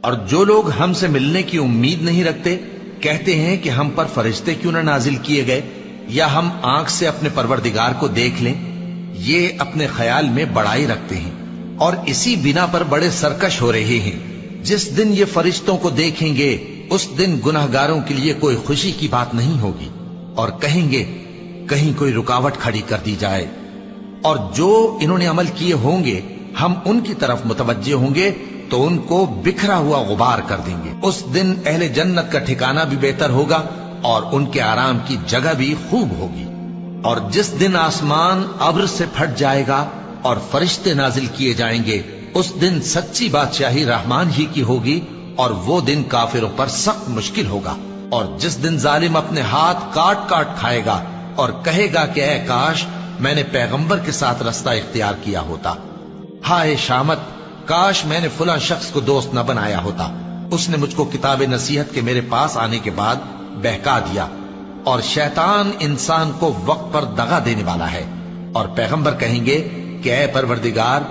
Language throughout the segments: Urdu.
اور جو لوگ ہم سے ملنے کی امید نہیں رکھتے کہتے ہیں کہ ہم پر فرشتے کیوں نہ نازل کیے گئے یا ہم آنکھ سے اپنے پروردگار کو دیکھ لیں. یہ اپنے خیال میں بڑائی رکھتے ہیں اور اسی بنا پر بڑے سرکش ہو رہے ہیں. جس دن یہ فرشتوں کو دیکھیں گے اس دن گناہگاروں کے لیے کوئی خوشی کی بات نہیں ہوگی اور کہیں گے کہیں کوئی رکاوٹ کھڑی کر دی جائے. اور جو انہوں نے عمل کیے ہوں گے ہم ان کی طرف متوجہ ہوں گے تو ان کو بکھرا ہوا غبار کر دیں گے. اس دن اہل جنت کا ٹھکانہ بھی بہتر ہوگا اور ان کے آرام کی جگہ بھی خوب ہوگی. اور جس دن آسمان ابر سے پھٹ جائے گا اور فرشتے نازل کیے جائیں گے اس دن سچی بادشاہی رحمان ہی کی ہوگی اور وہ دن کافروں پر سخت مشکل ہوگا. اور جس دن ظالم اپنے ہاتھ کاٹ کاٹ کھائے گا اور کہے گا کہ اے کاش میں نے پیغمبر کے ساتھ رستہ اختیار کیا ہوتا. ہائے شامت، کاش میں نے فلاں شخص کو دوست نہ بنایا ہوتا. اس نے مجھ کو کتاب نصیحت کے میرے پاس آنے کے بعد بہکا دیا. اور شیطان انسان کو وقت پر دغا دینے والا ہے. اور پیغمبر کہیں گے کہ اے پروردگار،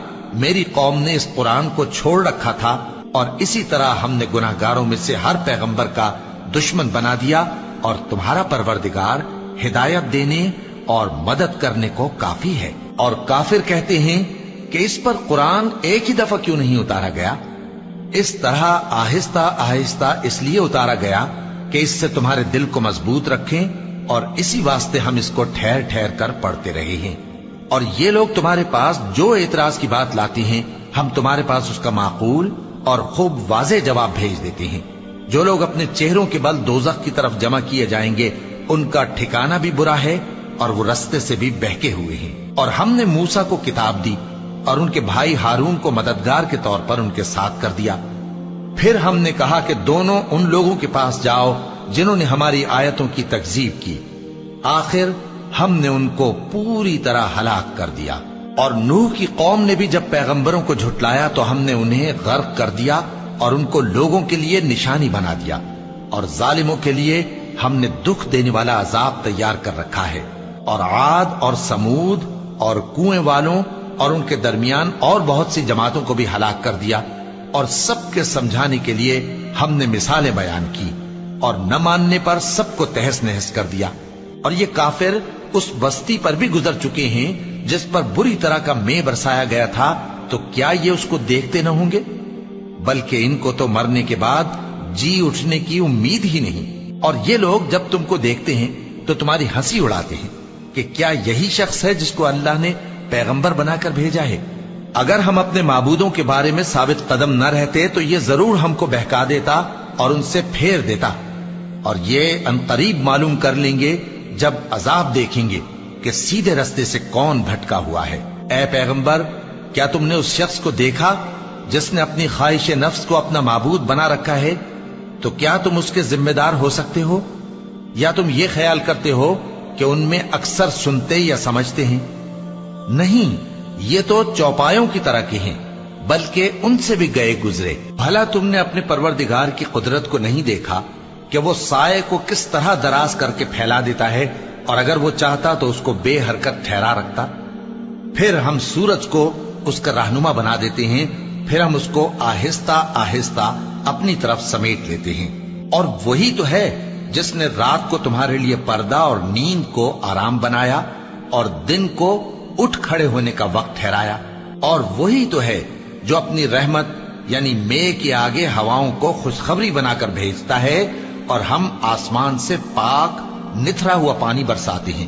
میری قوم نے اس قرآن کو چھوڑ رکھا تھا اور اسی طرح ہم نے گناہگاروں میں سے ہر پیغمبر کا دشمن بنا دیا اور تمہارا پروردگار ہدایت دینے اور مدد کرنے کو کافی ہے. اور کافر کہتے ہیں کہ اس پر قرآن ایک ہی دفعہ کیوں نہیں اتارا گیا؟ اس طرح آہستہ آہستہ اس لیے اتارا گیا کہ اس سے تمہارے دل کو مضبوط رکھیں اور اسی واسطے ہم اس کو ٹھہر ٹھہر کر پڑھتے رہے ہیں. اور یہ لوگ تمہارے پاس جو اعتراض کی بات لاتے ہیں ہم تمہارے پاس اس کا معقول اور خوب واضح جواب بھیج دیتے ہیں. جو لوگ اپنے چہروں کے بل دوزخ کی طرف جمع کیے جائیں گے ان کا ٹھکانہ بھی برا ہے اور وہ رستے سے بھی بہکے ہوئے ہیں. اور ہم نے موسیٰ کو کتاب دی اور ان کے بھائی ہارون کو مددگار کے طور پر ان کے ساتھ کر دیا. پھر ہم نے کہا کہ دونوں ان لوگوں کے پاس جاؤ جنہوں نے ہماری آیتوں کی تکذیب کی. آخر ہم نے ان کو پوری طرح ہلاک کر دیا. اور نوح کی قوم نے بھی جب پیغمبروں کو جھٹلایا تو ہم نے انہیں غرق کر دیا اور ان کو لوگوں کے لیے نشانی بنا دیا. اور ظالموں کے لیے ہم نے دکھ دینے والا عذاب تیار کر رکھا ہے. اور عاد اور سمود اور کنویں والوں اور ان کے درمیان اور بہت سی جماعتوں کو بھی ہلاک کر دیا. اور سب کے سمجھانے کے لیے ہم نے مثالیں بیان کی اور نہ ماننے پر سب کو تہس نہس کر دیا. اور یہ کافر اس بستی پر بھی گزر چکے ہیں جس پر بری طرح کا مے برسایا گیا تھا، تو کیا یہ اس کو دیکھتے نہ ہوں گے؟ بلکہ ان کو تو مرنے کے بعد جی اٹھنے کی امید ہی نہیں. اور یہ لوگ جب تم کو دیکھتے ہیں تو تمہاری ہنسی اڑاتے ہیں کہ کیا یہی شخص ہے جس کو اللہ نے پیغمبر بنا کر بھیجا ہے؟ اگر ہم اپنے معبودوں کے بارے میں ثابت قدم نہ رہتے تو یہ ضرور ہم کو بہکا دیتا اور ان سے پھیر دیتا. اور یہ عنقریب معلوم کر لیں گے جب عذاب دیکھیں گے کہ سیدھے رستے سے کون بھٹکا ہوا ہے. اے پیغمبر، کیا تم نے اس شخص کو دیکھا جس نے اپنی خواہش نفس کو اپنا معبود بنا رکھا ہے؟ تو کیا تم اس کے ذمہ دار ہو سکتے ہو؟ یا تم یہ خیال کرتے ہو کہ ان میں اکثر سنتے یا سمجھتے ہیں؟ نہیں، یہ تو چوپایوں کی طرح کے ہیں، بلکہ ان سے بھی گئے گزرے. بھلا تم نے اپنے پروردگار کی قدرت کو نہیں دیکھا کہ وہ سائے کو کس طرح دراز کر کے پھیلا دیتا ہے اور اگر وہ چاہتا تو اس کو بے حرکت ٹھہرا رکھتا؟ پھر ہم سورج کو اس کا رہنما بنا دیتے ہیں، پھر ہم اس کو آہستہ آہستہ اپنی طرف سمیٹ لیتے ہیں. اور وہی تو ہے جس نے رات کو تمہارے لیے پردہ اور نیند کو آرام بنایا اور دن کو اٹھ کھڑے ہونے کا وقت ٹھہرایا. اور وہی تو ہے جو اپنی رحمت یعنی مے کے آگے ہواؤں کو خوشخبری بنا کر بھیجتا ہے اور ہم آسمان سے پاک نتھرا ہوا پانی برساتے ہیں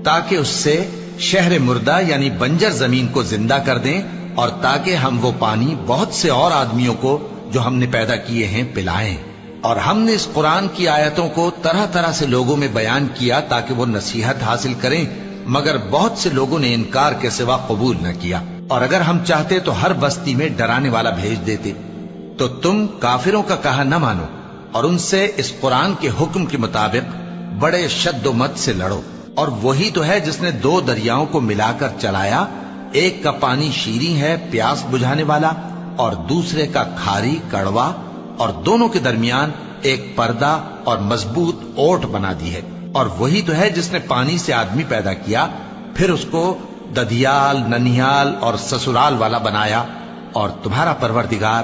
تاکہ اس سے شہر مردہ یعنی بنجر زمین کو زندہ کر دیں اور تاکہ ہم وہ پانی بہت سے اور آدمیوں کو جو ہم نے پیدا کیے ہیں پلائیں. اور ہم نے اس قرآن کی آیتوں کو طرح طرح سے لوگوں میں بیان کیا تاکہ وہ نصیحت حاصل کریں، مگر بہت سے لوگوں نے انکار کے سوا قبول نہ کیا. اور اگر ہم چاہتے تو ہر بستی میں ڈرانے والا بھیج دیتے. تو تم کافروں کا کہا نہ مانو اور ان سے اس قرآن کے حکم کے مطابق بڑے شد و مت سے لڑو. اور وہی تو ہے جس نے دو دریاؤں کو ملا کر چلایا، ایک کا پانی شیریں ہے پیاس بجھانے والا اور دوسرے کا کھاری کڑوا، اور دونوں کے درمیان ایک پردہ اور مضبوط اوٹ بنا دی ہے. اور وہی تو ہے جس نے پانی سے آدمی پیدا کیا، پھر اس کو ددیال، ننیال اور سسرال والا بنایا. اور تمہارا پروردگار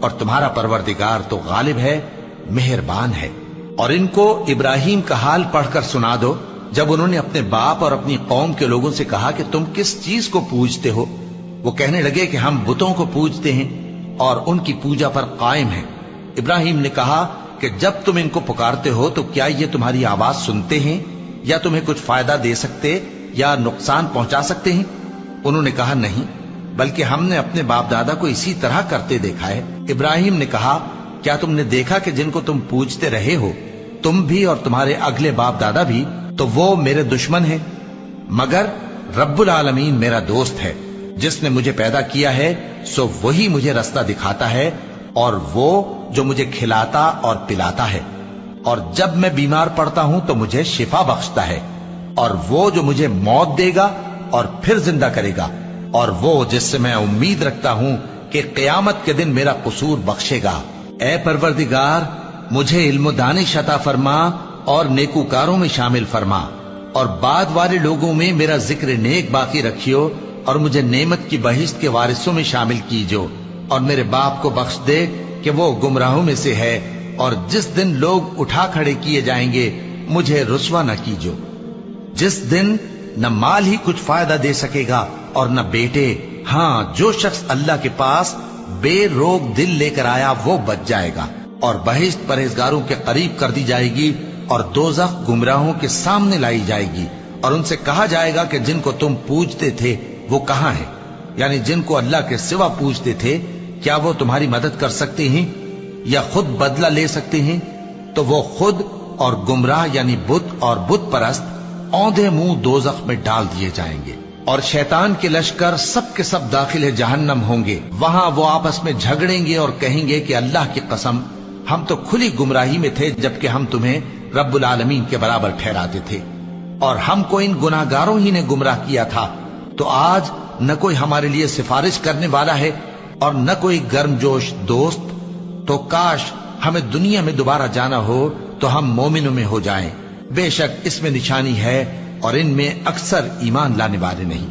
اور تمہارا پروردگار تو غالب ہے، مہربان ہے۔ اور ان کو ابراہیم کا حال پڑھ کر سنا دو جب انہوں نے اپنے باپ اور اپنی قوم کے لوگوں سے کہا کہ تم کس چیز کو پوجتے ہو؟ وہ کہنے لگے کہ ہم بتوں کو پوجتے ہیں اور ان کی پوجا پر قائم ہیں۔ ابراہیم نے کہا کہ جب تم ان کو پکارتے ہو تو کیا یہ تمہاری آواز سنتے ہیں یا تمہیں کچھ فائدہ دے سکتے یا نقصان پہنچا سکتے ہیں؟ انہوں نے کہا نہیں، بلکہ ہم نے اپنے باپ دادا کو اسی طرح کرتے دیکھا ہے۔ ابراہیم نے کہا کیا تم نے دیکھا کہ جن کو تم پوجتے رہے ہو، تم بھی اور تمہارے اگلے باپ دادا بھی، تو وہ میرے دشمن ہیں، مگر رب العالمین میرا دوست ہے۔ جس نے مجھے پیدا کیا ہے سو وہی مجھے رستہ دکھاتا ہے، اور وہ جو مجھے کھلاتا اور پلاتا ہے، اور جب میں بیمار پڑتا ہوں تو مجھے شفا بخشتا ہے، اور وہ جو مجھے موت دے گا اور پھر زندہ کرے گا، اور وہ جس سے میں امید رکھتا ہوں کہ قیامت کے دن میرا قصور بخشے گا۔ اے پروردگار، مجھے علم و دانش عطا فرما اور نیکوکاروں میں شامل فرما، اور بعد والے لوگوں میں میرا ذکر نیک باقی رکھیو، اور مجھے نعمت کی بہشت کے وارثوں میں شامل کیجو، اور میرے باپ کو بخش دے کہ وہ گمراہوں میں سے ہے، اور جس دن لوگ اٹھا کھڑے کیے جائیں گے مجھے رسوا نہ کیجو، جس دن نہ مال ہی کچھ فائدہ دے سکے گا اور نہ بیٹے۔ ہاں، جو شخص اللہ کے پاس بے روک دل لے کر آیا وہ بچ جائے گا، اور بہشت پرہیزگاروں کے قریب کر دی جائے گی، اور دوزخ گمراہوں کے سامنے لائی جائے گی، اور ان سے کہا جائے گا کہ جن کو تم پوجتے تھے وہ کہاں ہیں؟ یعنی جن کو اللہ کے سوا پوجتے تھے، کیا وہ تمہاری مدد کر سکتے ہیں یا خود بدلہ لے سکتے ہیں؟ تو وہ خود اور گمراہ یعنی بت اور بت پرست اوندھے منہ دوزخ میں ڈال دیے جائیں گے، اور شیطان کے لشکر سب کے سب داخل جہنم ہوں گے۔ وہاں وہ آپس میں جھگڑیں گے اور کہیں گے کہ اللہ کی قسم، ہم تو کھلی گمراہی میں تھے جبکہ ہم تمہیں رب العالمین کے برابر ٹھہراتے تھے، اور ہم کو ان گناہگاروں ہی نے گمراہ کیا تھا، تو آج نہ کوئی ہمارے لیے سفارش کرنے والا ہے اور نہ کوئی گرم جوش دوست۔ تو کاش ہمیں دنیا میں دوبارہ جانا ہو تو ہم مومنوں میں ہو جائیں۔ بے شک اس میں نشانی ہے اور ان میں اکثر ایمان لانے والے نہیں،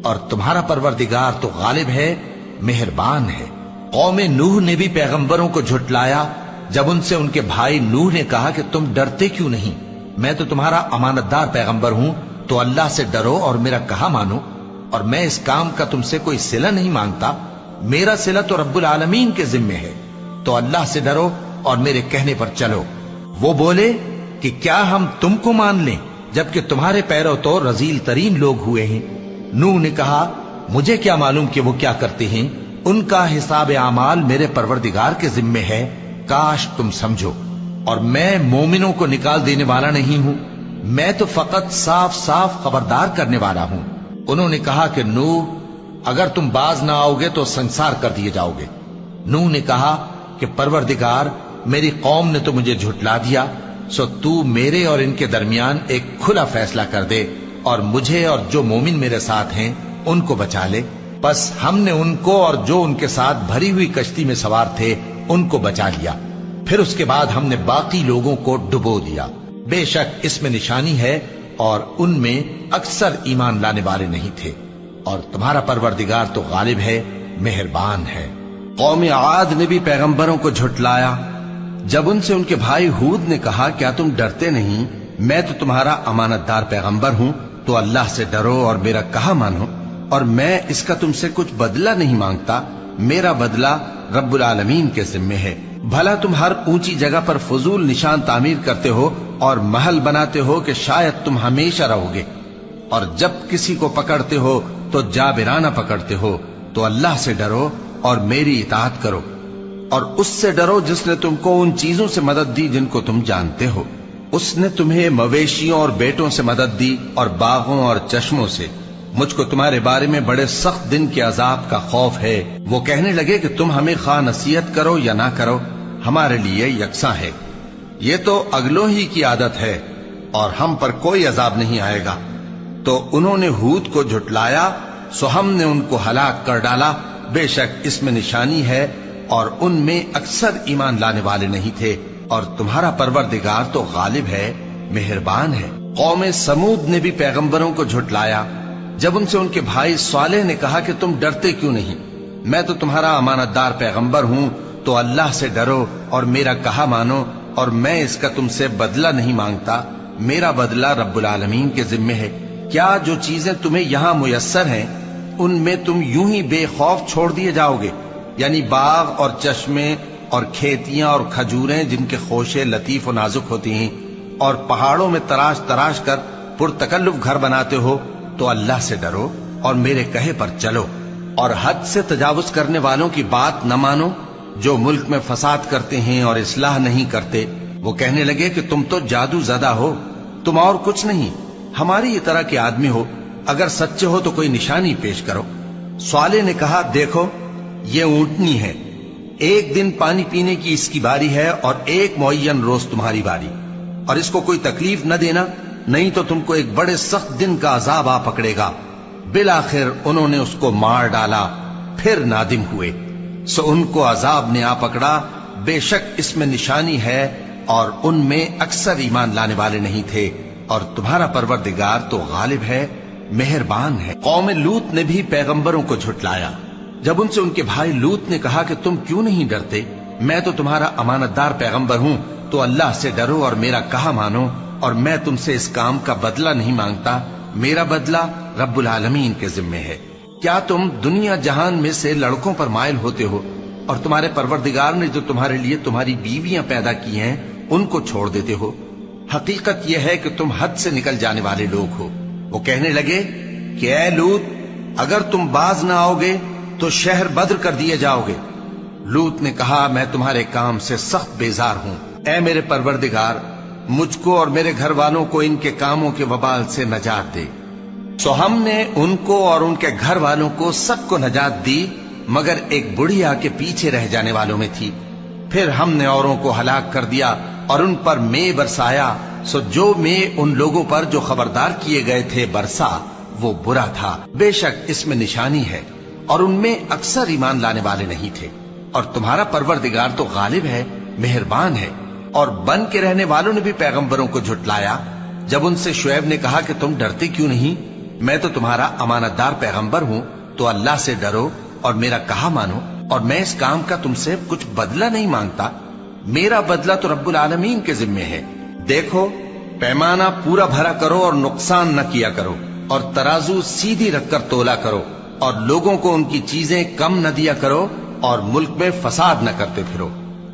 اور تمہارا پروردگار تو غالب ہے، مہربان ہے۔ قوم نوح نے بھی پیغمبروں کو جھٹلایا جب ان سے ان کے بھائی نوح نے کہا کہ تم ڈرتے کیوں نہیں؟ میں تو تمہارا امانت دار پیغمبر ہوں، تو اللہ سے ڈرو اور میرا کہا مانو، اور میں اس کام کا تم سے کوئی صلہ نہیں مانگتا، میرا صلہ تو رب العالمین کے ذمے ہے، تو اللہ سے ڈرو اور میرے کہنے پر چلو۔ وہ بولے کہ کیا ہم تم کو مان لیں جبکہ تمہارے پیرو تو رذیل ترین لوگ ہوئے ہیں؟ نوح نے کہا مجھے کیا معلوم کہ وہ کیا کرتے ہیں، ان کا حساب اعمال میرے پروردگار کے ذمے ہے، کاش تم سمجھو، اور میں مومنوں کو نکال دینے والا نہیں ہوں، میں تو فقط صاف صاف خبردار کرنے والا ہوں۔ انہوں نے کہا کہ نوح اگر تم باز نہ آؤ گے تو سنسار کر دیے جاؤ گے۔ نوح نے کہا کہ پروردگار، میری قوم نے تو مجھے جھٹلا دیا، سو تو میرے اور ان کے درمیان ایک کھلا فیصلہ کر دے، اور مجھے اور جو مومن میرے ساتھ ہیں ان کو بچا لے۔ بس ہم نے ان کو اور جو ان کے ساتھ بھری ہوئی کشتی میں سوار تھے ان کو بچا لیا، پھر اس کے بعد ہم نے باقی لوگوں کو ڈبو دیا۔ بے شک اس میں نشانی ہے اور ان میں اکثر ایمان لانے والے نہیں تھے، اور تمہارا پروردگار تو غالب ہے، مہربان ہے۔ قوم عاد نے بھی پیغمبروں کو جھٹلایا جب ان سے ان کے بھائی ہود نے کہا کیا تم ڈرتے نہیں؟ میں تو تمہارا امانت دار پیغمبر ہوں، تو اللہ سے ڈرو اور میرا کہا مانو، اور میں اس کا تم سے کچھ بدلہ نہیں مانگتا، میرا بدلہ رب العالمین کے ذمے ہے۔ بھلا تم ہر اونچی جگہ پر فضول نشان تعمیر کرتے ہو اور محل بناتے ہو کہ شاید تم ہمیشہ رہو گے، اور جب کسی کو پکڑتے ہو تو جابرانہ پکڑتے ہو، تو اللہ سے ڈرو اور میری اطاعت کرو، اور اس سے ڈرو جس نے تم کو ان چیزوں سے مدد دی جن کو تم جانتے ہو۔ اس نے تمہیں مویشیوں اور بیٹوں سے مدد دی اور باغوں اور چشموں سے۔ مجھ کو تمہارے بارے میں بڑے سخت دن کے عذاب کا خوف ہے۔ وہ کہنے لگے کہ تم ہمیں خواہ نصیحت کرو یا نہ کرو، ہمارے لیے یکساں ہے، یہ تو اگلوں ہی کی عادت ہے، اور ہم پر کوئی عذاب نہیں آئے گا۔ تو انہوں نے ہود کو جھٹلایا، سو ہم نے ان کو ہلاک کر ڈالا۔ بے شک اس میں نشانی ہے اور ان میں اکثر ایمان لانے والے نہیں تھے، اور تمہارا پروردگار تو غالب ہے، مہربان ہے۔ قوم سمود نے بھی پیغمبروں کو جھٹلایا جب ان سے ان کے بھائی صالح نے کہا کہ تم ڈرتے کیوں نہیں؟ میں تو تمہارا امانت دار پیغمبر ہوں، تو اللہ سے ڈرو اور میرا کہا مانو، اور میں اس کا تم سے بدلہ نہیں مانگتا، میرا بدلہ رب العالمین کے ذمے ہے۔ کیا جو چیزیں تمہیں یہاں میسر ہیں ان میں تم یوں ہی بے خوف چھوڑ دیے جاؤ گے؟ یعنی باغ اور چشمے اور کھیتیاں اور کھجوریں جن کے خوشے لطیف و نازک ہوتی ہیں، اور پہاڑوں میں تراش تراش کر پرتکلف گھر بناتے ہو، تو اللہ سے ڈرو اور میرے کہے پر چلو، اور حد سے تجاوز کرنے والوں کی بات نہ مانو جو ملک میں فساد کرتے ہیں اور اصلاح نہیں کرتے۔ وہ کہنے لگے کہ تم تو جادو زدہ ہو، تم اور کچھ نہیں، ہماری طرح کے آدمی ہو، اگر سچے ہو تو کوئی نشانی پیش کرو۔ صالح نے کہا، دیکھو یہ اونٹنی ہے، ایک دن پانی پینے کی اس کی باری ہے اور ایک معین روز تمہاری باری، اور اس کو کوئی تکلیف نہ دینا، نہیں تو تم کو ایک بڑے سخت دن کا عذاب آ پکڑے گا۔ بالآخر انہوں نے اس کو مار ڈالا، پھر نادم ہوئے، سو ان کو عذاب نے آ پکڑا، بے شک اس میں نشانی ہے، اور ان میں اکثر ایمان لانے والے نہیں تھے، اور تمہارا پروردگار تو غالب ہے، مہربان ہے۔ قوم لوط نے بھی پیغمبروں کو جھٹلایا۔ جب ان سے ان کے بھائی لوط نے کہا کہ تم کیوں نہیں ڈرتے، میں تو تمہارا امانت دار پیغمبر ہوں، تو اللہ سے ڈرو اور میرا کہا مانو، اور میں تم سے اس کام کا بدلہ نہیں مانگتا، میرا بدلہ رب العالمین کے ذمے ہے۔ کیا تم دنیا جہان میں سے لڑکوں پر مائل ہوتے ہو، اور تمہارے پروردگار نے جو تمہارے لیے تمہاری بیویاں پیدا کی ہیں ان کو چھوڑ دیتے ہو؟ حقیقت یہ ہے کہ تم حد سے نکل جانے والے لوگ ہو۔ وہ کہنے لگے کہ اے لوط، اگر تم باز نہ آؤ گے تو شہر بدر کر دیے جاؤ گے۔ لوط نے کہا، میں تمہارے کام سے سخت بیزار ہوں، اے میرے پروردگار، مجھ کو اور میرے گھر والوں کو ان کے کاموں کے وبال سے نجات دے۔ سو ہم نے ان کو اور ان کے گھر والوں کو سب کو نجات دی، مگر ایک بڑھیا کے پیچھے رہ جانے والوں میں تھی۔ پھر ہم نے اوروں کو ہلاک کر دیا اور ان پر مے برسایا، سو جو مے ان لوگوں پر جو خبردار کیے گئے تھے برسا، وہ برا تھا۔ بے شک اس میں نشانی ہے، اور ان میں اکثر ایمان لانے والے نہیں تھے، اور تمہارا پروردگار تو غالب ہے، مہربان ہے۔ اور بن کے رہنے والوں نے بھی پیغمبروں کو جھٹلایا۔ جب ان سے شعیب نے کہا کہ تم ڈرتے کیوں نہیں، میں تو تمہارا امانت دار پیغمبر ہوں، تو اللہ سے ڈرو اور میرا کہا مانو، اور میں اس کام کا تم سے کچھ بدلہ نہیں مانگتا، میرا بدلہ تو رب العالمین کے ذمے ہے۔ دیکھو پیمانہ پورا بھرا کرو اور نقصان نہ کیا کرو، اور ترازو سیدھی رکھ کر تولا کرو، اور لوگوں کو ان کی چیزیں کم نہ دیا کرو، اور ملک میں فساد نہ کرتے پھرو،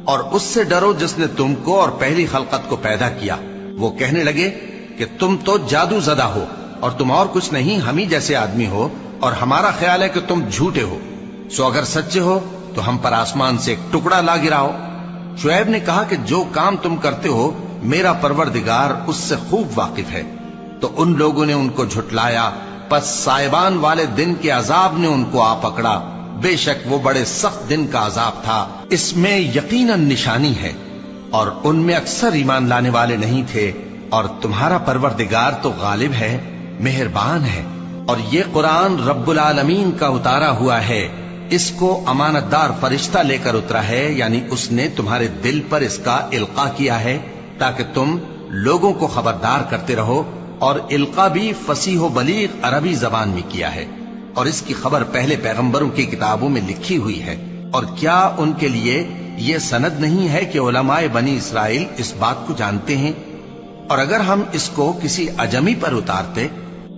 اور اس سے ڈرو جس نے تم کو اور پہلی خلقت کو پیدا کیا۔ وہ کہنے لگے کہ تم تو جادو زدہ ہو، اور تم اور کچھ نہیں، ہم ہی جیسے آدمی ہو، اور ہمارا خیال ہے کہ تم جھوٹے ہو، سو اگر سچے ہو تو ہم پر آسمان سے ایک ٹکڑا لا گراؤ۔ شعیب نے کہا کہ جو کام تم کرتے ہو میرا پروردگار اس سے خوب واقف ہے۔ تو ان لوگوں نے ان کو جھٹلایا، پس سائبان والے دن کے عذاب نے ان کو آ پکڑا، بے شک وہ بڑے سخت دن کا عذاب تھا، اس میں یقیناً نشانی ہے، اور ان میں اکثر ایمان لانے والے نہیں تھے، اور تمہارا پروردگار تو غالب ہے، مہربان ہے۔ اور یہ قرآن رب العالمین کا اتارا ہوا ہے، اس کو امانت دار فرشتہ لے کر اترا ہے، یعنی اس نے تمہارے دل پر اس کا القاء کیا ہے تاکہ تم لوگوں کو خبردار کرتے رہو، اور القاء بھی فصیح و بلیغ عربی زبان میں کیا ہے، اور اس کی خبر پہلے پیغمبروں کی کتابوں میں لکھی ہوئی ہے۔ اور کیا ان کے لیے یہ سند نہیں ہے کہ علماء بنی اسرائیل اس بات کو جانتے ہیں؟ اور اگر ہم اس کو کسی اجمی پر اتارتے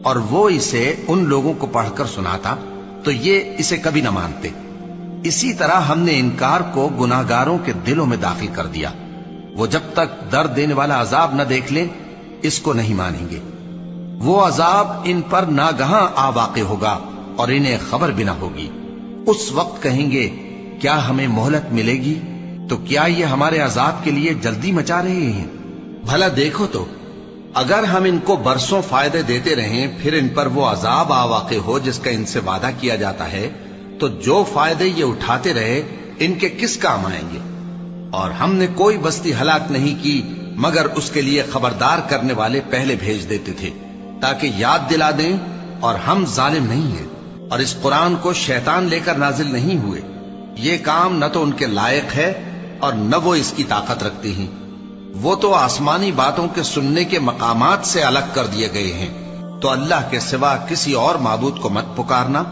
اور وہ اسے ان لوگوں کو پڑھ کر سناتا تو یہ اسے کبھی نہ مانتے۔ اسی طرح ہم نے انکار کو گناہگاروں کے دلوں میں داخل کر دیا، وہ جب تک درد دینے والا عذاب نہ دیکھ لیں اس کو نہیں مانیں گے۔ وہ عذاب ان پر ناگہاں آ واقع ہوگا اور انہیں خبر بھی نہ ہوگی۔ اس وقت کہیں گے کیا ہمیں مہلت ملے گی؟ تو کیا یہ ہمارے عذاب کے لیے جلدی مچا رہے ہیں؟ بھلا دیکھو تو اگر ہم ان کو برسوں فائدے دیتے رہیں پھر ان پر وہ عذاب آ واقع ہو جس کا ان سے وعدہ کیا جاتا ہے، تو جو فائدے یہ اٹھاتے رہے ان کے کس کام آئیں گے؟ اور ہم نے کوئی بستی ہلاک نہیں کی مگر اس کے لیے خبردار کرنے والے پہلے بھیج دیتے تھے تاکہ یاد دلا دیں، اور ہم ظالم نہیں ہیں۔ اور اس قرآن کو شیطان لے کر نازل نہیں ہوئے، یہ کام نہ تو ان کے لائق ہے اور نہ وہ اس کی طاقت رکھتے ہیں۔ وہ تو آسمانی باتوں کے سننے کے مقامات سے الگ کر دیے گئے ہیں۔ تو اللہ کے سوا کسی اور معبود کو مت پکارنا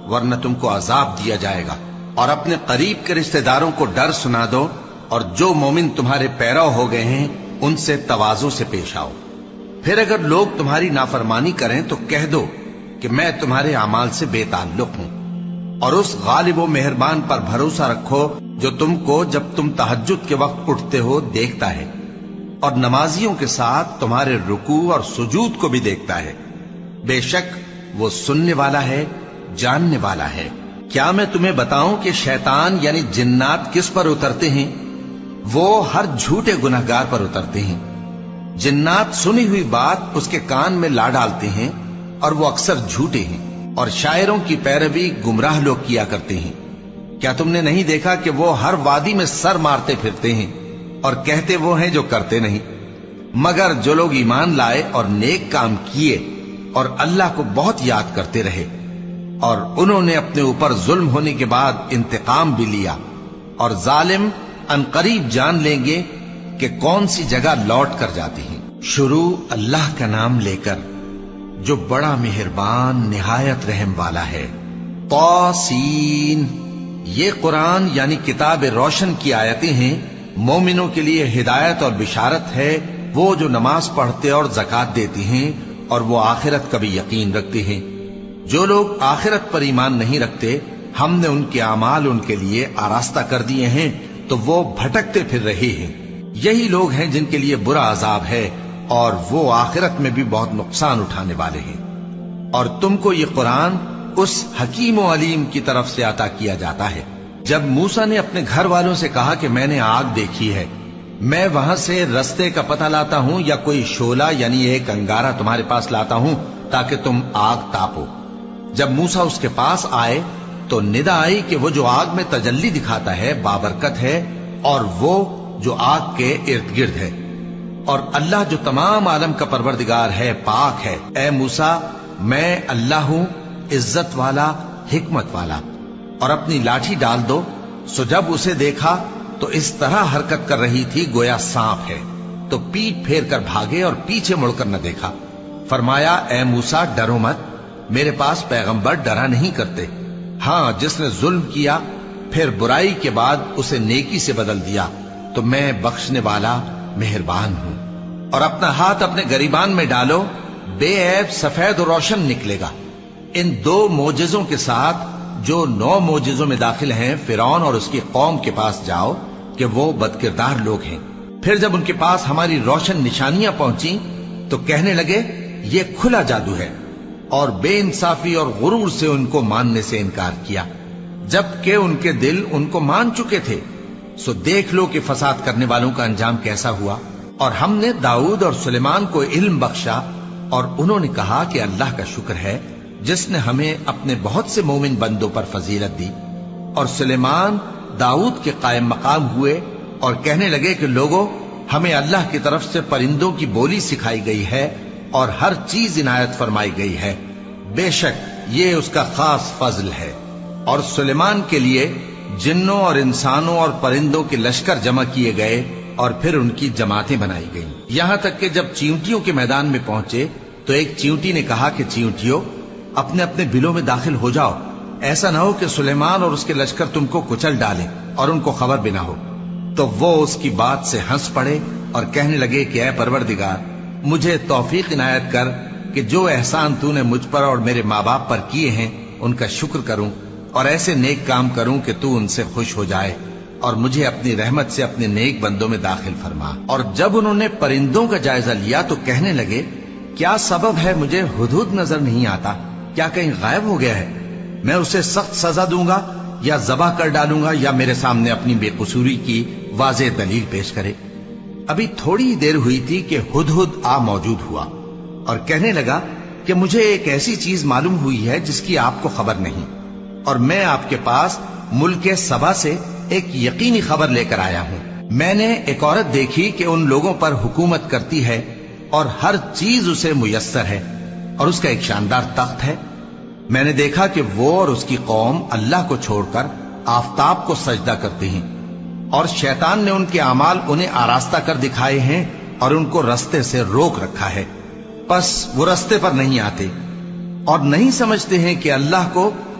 ورنہ تم کو عذاب دیا جائے گا۔ اور اپنے قریب کے رشتہ داروں کو ڈر سنا دو، اور جو مومن تمہارے پیرو ہو گئے ہیں ان سے تواضع سے پیش آؤ۔ پھر اگر لوگ تمہاری نافرمانی کریں تو کہہ دو کہ میں تمہارے اعمال سے بے تعلق ہوں، اور اس غالب و مہربان پر بھروسہ رکھو جو تم کو جب تم تہجد کے وقت اٹھتے ہو دیکھتا ہے، اور نمازیوں کے ساتھ تمہارے رکوع اور سجود کو بھی دیکھتا ہے۔ بے شک وہ سننے والا ہے، جاننے والا ہے۔ کیا میں تمہیں بتاؤں کہ شیطان یعنی جنات کس پر اترتے ہیں؟ وہ ہر جھوٹے گنہگار پر اترتے ہیں۔ جنات سنی ہوئی بات اس کے کان میں لا ڈالتے ہیں، اور وہ اکثر جھوٹے ہیں، اور شاعروں کی پیروی گمراہ لوگ کیا کرتے ہیں۔ کیا تم نے نہیں دیکھا کہ وہ ہر وادی میں سر مارتے پھرتے ہیں، اور کہتے وہ ہیں جو کرتے نہیں؟ مگر جو لوگ ایمان لائے اور نیک کام کیے اور اللہ کو بہت یاد کرتے رہے، اور انہوں نے اپنے اوپر ظلم ہونے کے بعد انتقام بھی لیا، اور ظالم عنقریب جان لیں گے کہ کون سی جگہ لوٹ کر جاتی ہیں۔ شروع اللہ کا نام لے کر جو بڑا مہربان نہایت رحم والا ہے۔ طاسین، یہ قرآن یعنی کتاب روشن کی آیتیں ہیں، مومنوں کے لیے ہدایت اور بشارت ہے، وہ جو نماز پڑھتے اور زکات دیتے ہیں اور وہ آخرت کا بھی یقین رکھتے ہیں۔ جو لوگ آخرت پر ایمان نہیں رکھتے ہم نے ان کے اعمال ان کے لیے آراستہ کر دیے ہیں تو وہ بھٹکتے پھر رہے ہیں۔ یہی لوگ ہیں جن کے لیے برا عذاب ہے اور وہ آخرت میں بھی بہت نقصان اٹھانے والے ہیں۔ اور تم کو یہ قرآن اس حکیم و علیم کی طرف سے عطا کیا جاتا ہے۔ جب موسیٰ نے اپنے گھر والوں سے کہا کہ میں نے آگ دیکھی ہے، میں وہاں سے رستے کا پتہ لاتا ہوں یا کوئی شعلہ یعنی ایک انگارہ تمہارے پاس لاتا ہوں تاکہ تم آگ تاپو۔ جب موسیٰ اس کے پاس آئے تو ندا آئی کہ وہ جو آگ میں تجلی دکھاتا ہے بابرکت ہے، اور وہ جو آگ کے ارد گرد ہے، اور اللہ جو تمام عالم کا پروردگار ہے پاک ہے۔ اے موسیٰ، میں اللہ ہوں، عزت والا، حکمت والا، اور اپنی لاٹھی ڈال دو۔ سو جب اسے دیکھا تو اس طرح حرکت کر رہی تھی گویا سانپ ہے، تو پیٹ پھیر کر بھاگے اور پیچھے مڑ کر نہ دیکھا۔ فرمایا اے موسیٰ ڈرو مت، میرے پاس پیغمبر ڈرا نہیں کرتے۔ ہاں، جس نے ظلم کیا پھر برائی کے بعد اسے نیکی سے بدل دیا تو میں بخشنے والا مہربان ہوں۔ اور اپنا ہاتھ اپنے گریبان میں ڈالو، بے عیب سفید و روشن نکلے گا۔ ان 2 معجزوں کے ساتھ جو 9 معجزوں میں داخل ہیں فرعون اور اس کی قوم کے پاس جاؤ کہ وہ بدکردار لوگ ہیں۔ پھر جب ان کے پاس ہماری روشن نشانیاں پہنچیں تو کہنے لگے یہ کھلا جادو ہے، اور بے انصافی اور غرور سے ان کو ماننے سے انکار کیا، جبکہ ان کے دل ان کو مان چکے تھے۔ سو دیکھ لو کہ فساد کرنے والوں کا انجام کیسا ہوا۔ اور ہم نے داؤد اور سلیمان کو علم بخشا، اور انہوں نے کہا کہ اللہ کا شکر ہے جس نے ہمیں اپنے بہت سے مومن بندوں پر فضیلت دی۔ اور سلیمان داؤد کے قائم مقام ہوئے اور کہنے لگے کہ لوگوں، ہمیں اللہ کی طرف سے پرندوں کی بولی سکھائی گئی ہے اور ہر چیز عنایت فرمائی گئی ہے، بے شک یہ اس کا خاص فضل ہے۔ اور سلیمان کے لیے جنوں اور انسانوں اور پرندوں کے لشکر جمع کیے گئے اور پھر ان کی جماعتیں بنائی گئیں، یہاں تک کہ جب چیونٹیوں کے میدان میں پہنچے تو ایک چیونٹی نے کہا کہ چیونٹیوں اپنے اپنے بلوں میں داخل ہو جاؤ، ایسا نہ ہو کہ سلیمان اور اس کے لشکر تم کو کچل ڈالیں اور ان کو خبر بھی نہ ہو۔ تو وہ اس کی بات سے ہنس پڑے اور کہنے لگے کہ اے پروردگار، مجھے توفیق عنایت کر کہ جو احسان تو نے مجھ پر اور میرے ماں باپ پر کیے ہیں ان کا شکر کروں اور ایسے نیک کام کروں کہ تو ان سے خوش ہو جائے، اور مجھے اپنی رحمت سے اپنے نیک بندوں میں داخل فرما۔ اور جب انہوں نے پرندوں کا جائزہ لیا تو کہنے لگے کیا سبب ہے مجھے ہدہد نظر نہیں آتا؟ کیا کہیں غائب ہو گیا ہے؟ میں اسے سخت سزا دوں گا یا ذبح کر ڈالوں گا یا میرے سامنے اپنی بے قصوری کی واضح دلیل پیش کرے۔ ابھی تھوڑی ہی دیر ہوئی تھی کہ ہدہد آ موجود ہوا اور کہنے لگا کہ مجھے ایک ایسی چیز معلوم ہوئی ہے جس کی آپ کو خبر نہیں، اور میں آپ کے پاس ملک سبا سے ایک یقینی خبر لے کر آیا ہوں۔ میں نے ایک عورت دیکھی کہ ان لوگوں پر حکومت کرتی ہے اور ہر چیز اسے میسر ہے، اور اس کا ایک شاندار تخت ہے۔ میں نے دیکھا کہ وہ اور اس کی قوم اللہ کو چھوڑ کر آفتاب کو سجدہ کرتے ہیں، اور شیطان نے ان کے اعمال انہیں آراستہ کر دکھائے ہیں اور ان کو رستے سے روک رکھا ہے، پس وہ رستے پر نہیں آتے اور نہیں سمجھتے ہیں کہ اللہ کو